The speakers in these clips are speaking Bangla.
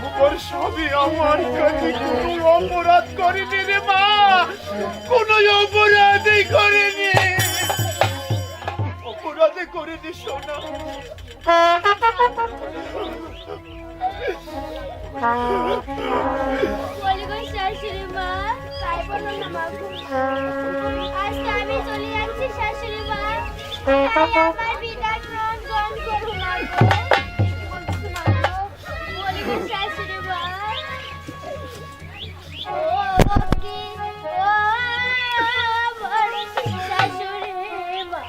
তোমার স্বামী আমার কাছে কোনো অপরাধ করেনি রে মা, কোনো অপরাধই করেনি, অপরাধে করেনি সোনা। শাশুড়ি মা তাই বলো না মা, আজকে আমি চলে যাচ্ছি শাশুড়ি মা, আমার বিদায় গ্রহণ করো না। শাশুড়ি মা শাশুড়ি মা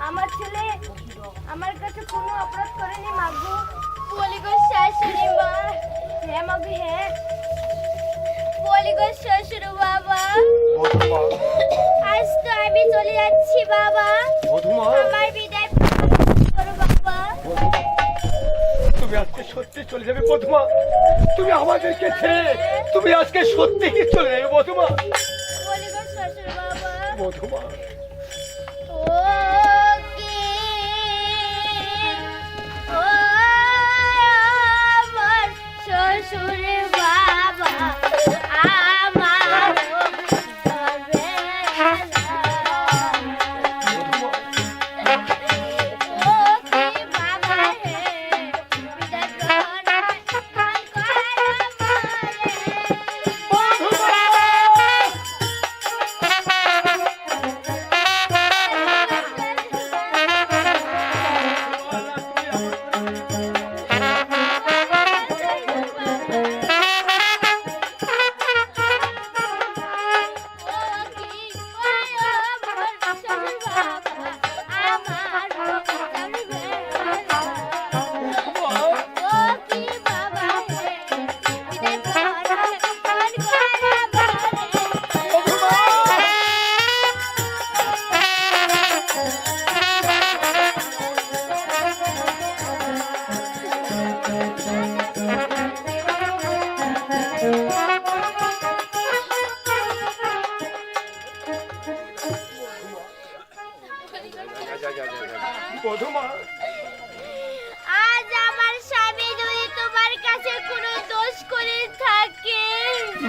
আমার ছেলে আমার কাছে কোনো অপরাধ করেনি মাগো। বলি গো শাশুড়ি মা, হ্যাঁ মাগো হ্যাঁ, বলি গো শ্বশুর বাবা, আজ তো আমি চলে যাচ্ছি বাবা, আমার বিদায় করো বাবা। তুমি আজকে সত্যি চলে যাবে বধুমা, তুমি আমাদেরকে ছেড়ে তুমি আজকে সত্যি কি চলে যাবে বধুমা? বলি গো শ্বশুর বাবা, বধুমা শ্বশুরে বাবা আমার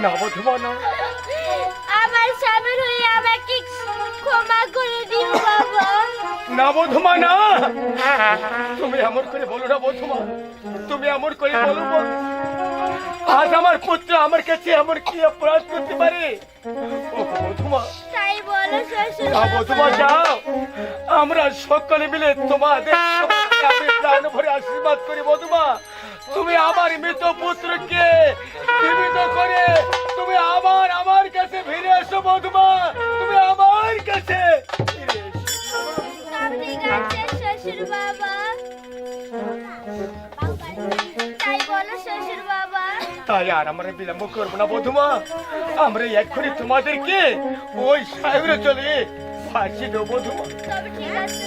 না বধুমা না, আমার স্বামীর হয়ে আমাকে ক্ষমা করে দিও বাবা। না বধুমা না, তুমি এমন করে বলো না বধুমা, তুমি এমন করে বলো বল। আজ আমার পুত্র আমার কাছে এমন কি অপরাধ করতে পারে? ও বধুমা, তাই বলো শ্বশুর না বধুমা বাবা। যাও, আমরা সকলে মিলে তোমাদের সবাইকে আমি প্রাণ ভরে আশীর্বাদ করি বধুমা। তুমি আমার মৃত পুত্রকে জীবিত করে তুমি আবার আমার কাছে ফিরে এসো বধুমা, তুমি আমার কাছে ফিরে এসো। সব ঠিক আছে শ্বশুর বাবা। তাই বলো শ্বশুর বাবা। তাই আর আমরা বিলম্ব করবো না বধুমা, আমরা এক্ষুনি তোমাদেরকে ওই সাগরে চলে ফাঁসি দেবো বধুমা। তবে ঠিক আছে